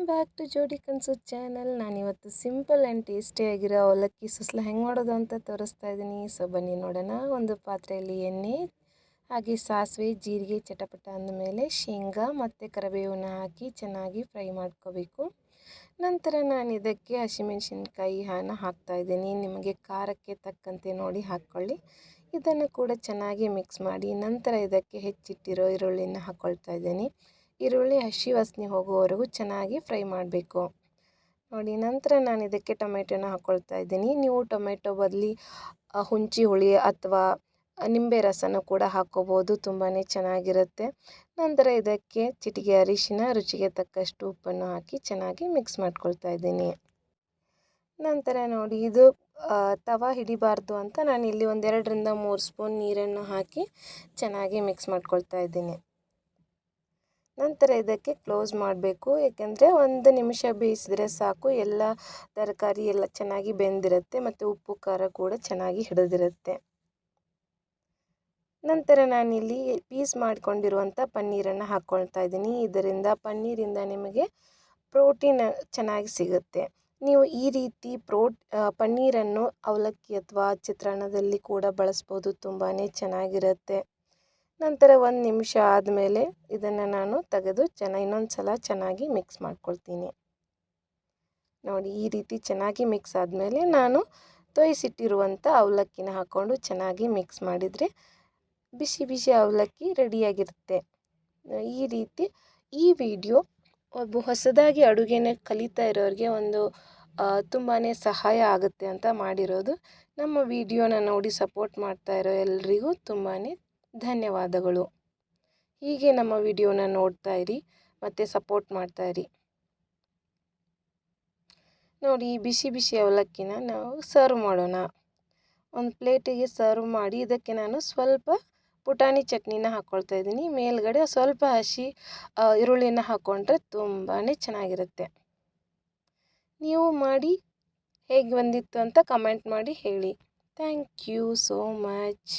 Back to ಜೋಡಿ ಕನಸು channel. ನಾನಿವತ್ತು ಸಿಂಪಲ್ ಆ್ಯಂಡ್ ಟೇಸ್ಟಿಯಾಗಿರೋ ಅವಲಕ್ಕಿ ಸುಸ್ಲ ಹೆಂಗೆ ಮಾಡೋದು ಅಂತ ತೋರಿಸ್ತಾ ಇದ್ದೀನಿ. ಸೊ ಬನ್ನಿ ನೋಡೋಣ. ಒಂದು ಪಾತ್ರೆಯಲ್ಲಿ ಎಣ್ಣೆ ಹಾಗೆ ಸಾಸಿವೆ ಜೀರಿಗೆ ಚಟಪಟ ಅಂದಮೇಲೆ ಶೇಂಗಾ ಮತ್ತು ಕರಿಬೇವನ್ನ ಹಾಕಿ ಚೆನ್ನಾಗಿ ಫ್ರೈ ಮಾಡ್ಕೋಬೇಕು. ನಂತರ ನಾನು ಇದಕ್ಕೆ ಹಸಿಮೆಣಸಿನ್ಕಾಯಿ ಹಾಕ್ತಾಯಿದ್ದೀನಿ. ನಿಮಗೆ ಖಾರಕ್ಕೆ ತಕ್ಕಂತೆ ನೋಡಿ ಹಾಕ್ಕೊಳ್ಳಿ. ಇದನ್ನು ಕೂಡ ಚೆನ್ನಾಗಿ ಮಿಕ್ಸ್ ಮಾಡಿ ನಂತರ ಇದಕ್ಕೆ ಹೆಚ್ಚಿಟ್ಟಿರೋ ಈರುಳ್ಳಿನ ಹಾಕ್ಕೊಳ್ತಾ ಇದ್ದೀನಿ. ಈರುಳ್ಳಿ ಹಸಿ ವಾಸನೆ ಹೋಗುವವರೆಗೂ ಚೆನ್ನಾಗಿ ಫ್ರೈ ಮಾಡಬೇಕು ನೋಡಿ. ನಂತರ ನಾನು ಇದಕ್ಕೆ ಟೊಮೆಟೊನ ಹಾಕ್ಕೊಳ್ತಾ ಇದ್ದೀನಿ. ನೀವು ಟೊಮೆಟೊ ಬದಲಿ ಹುಂಚಿ ಹುಳಿ ಅಥವಾ ನಿಂಬೆ ರಸನೂ ಕೂಡ ಹಾಕ್ಕೋಬೋದು, ತುಂಬಾ ಚೆನ್ನಾಗಿರುತ್ತೆ. ನಂತರ ಇದಕ್ಕೆ ಚಿಟಿಕೆ ಅರಿಶಿನ, ರುಚಿಗೆ ತಕ್ಕಷ್ಟು ಉಪ್ಪನ್ನು ಹಾಕಿ ಚೆನ್ನಾಗಿ ಮಿಕ್ಸ್ ಮಾಡ್ಕೊಳ್ತಾ ಇದ್ದೀನಿ. ನಂತರ ನೋಡಿ ಇದು ತವಾ ಹಿಡಿಬಾರ್ದು ಅಂತ ನಾನು ಇಲ್ಲಿ 2 ರಿಂದ 3 ಸ್ಪೂನ್ ನೀರನ್ನು ಹಾಕಿ ಚೆನ್ನಾಗಿ ಮಿಕ್ಸ್ ಮಾಡ್ಕೊಳ್ತಾ ಇದ್ದೀನಿ. ನಂತರ ಇದಕ್ಕೆ ಕ್ಲೋಸ್ ಮಾಡಬೇಕು, ಏಕೆಂದರೆ 1 ನಿಮಿಷ ಬೇಯಿಸಿದರೆ ಸಾಕು. ಎಲ್ಲ ತರಕಾರಿ ಎಲ್ಲ ಚೆನ್ನಾಗಿ ಬೆಂದಿರುತ್ತೆ ಮತ್ತು ಉಪ್ಪು ಖಾರ ಕೂಡ ಚೆನ್ನಾಗಿ ಹಿಡಿದಿರುತ್ತೆ. ನಂತರ ನಾನಿಲ್ಲಿ ಪೀಸ್ ಮಾಡಿಕೊಂಡಿರುವಂಥ ಪನ್ನೀರನ್ನು ಹಾಕ್ಕೊಳ್ತಾ ಇದ್ದೀನಿ. ಇದರಿಂದ ಪನ್ನೀರಿಂದ ನಿಮಗೆ ಪ್ರೋಟೀನ್ ಚೆನ್ನಾಗಿ ಸಿಗುತ್ತೆ. ನೀವು ಈ ರೀತಿ ಪನ್ನೀರನ್ನು ಅವಲಕ್ಕಿ ಅಥವಾ ಚಿತ್ರಾನ್ನದಲ್ಲಿ ಕೂಡ ಬಳಸ್ಬೋದು, ತುಂಬಾ ಚೆನ್ನಾಗಿರುತ್ತೆ. ನಂತರ 1 ನಿಮಿಷ ಆದಮೇಲೆ ಇದನ್ನು ನಾನು ತೆಗೆದು ಇನ್ನೊಂದು ಸಲ ಚೆನ್ನಾಗಿ ಮಿಕ್ಸ್ ಮಾಡ್ಕೊಳ್ತೀನಿ ನೋಡಿ. ಈ ರೀತಿ ಚೆನ್ನಾಗಿ ಮಿಕ್ಸ್ ಆದಮೇಲೆ ನಾನು ತೋಯಿಸಿಟ್ಟಿರುವಂಥ ಅವಲಕ್ಕಿನ ಹಾಕ್ಕೊಂಡು ಚೆನ್ನಾಗಿ ಮಿಕ್ಸ್ ಮಾಡಿದರೆ ಬಿಸಿ ಬಿಸಿ ಅವಲಕ್ಕಿ ರೆಡಿಯಾಗಿರುತ್ತೆ. ಈ ರೀತಿ ಈ ವಿಡಿಯೋ ಒಬ್ಬ ಹೊಸದಾಗಿ ಅಡುಗೆನ ಕಲಿತಾ ಇರೋರಿಗೆ ತುಂಬಾ ಸಹಾಯ ಆಗುತ್ತೆ ಅಂತ ಮಾಡಿರೋದು. ನಮ್ಮ ವಿಡಿಯೋನ ನೋಡಿ ಸಪೋರ್ಟ್ ಮಾಡ್ತಾ ಇರೋ ಎಲ್ರಿಗೂ ತುಂಬಾ ಧನ್ಯವಾದಗಳು. ಹೀಗೆ ನಮ್ಮ ವಿಡಿಯೋನ ನೋಡ್ತಾ ಇರಿ ಮತ್ತು ಸಪೋರ್ಟ್ ಮಾಡ್ತಾ ಇರಿ ನೋಡಿ. ಈ ಬಿಸಿ ಬಿಸಿ ಅವಲಕ್ಕಿನ ನಾವು ಸರ್ವ್ ಮಾಡೋಣ. ಒಂದು ಪ್ಲೇಟಿಗೆ ಸರ್ವ್ ಮಾಡಿ ಇದಕ್ಕೆ ನಾನು ಸ್ವಲ್ಪ ಪುಟಾಣಿ ಚಟ್ನಿನ ಹಾಕ್ಕೊಳ್ತಾ ಇದ್ದೀನಿ. ಮೇಲ್ಗಡೆ ಸ್ವಲ್ಪ ಹಸಿ ಈರುಳ್ಳಿನ ಹಾಕ್ಕೊಂಡ್ರೆ ತುಂಬಾ ಚೆನ್ನಾಗಿರುತ್ತೆ. ನೀವು ಮಾಡಿ ಹೇಗೆ ಬಂದಿತ್ತು ಅಂತ ಕಮೆಂಟ್ ಮಾಡಿ ಹೇಳಿ. Thank you so much.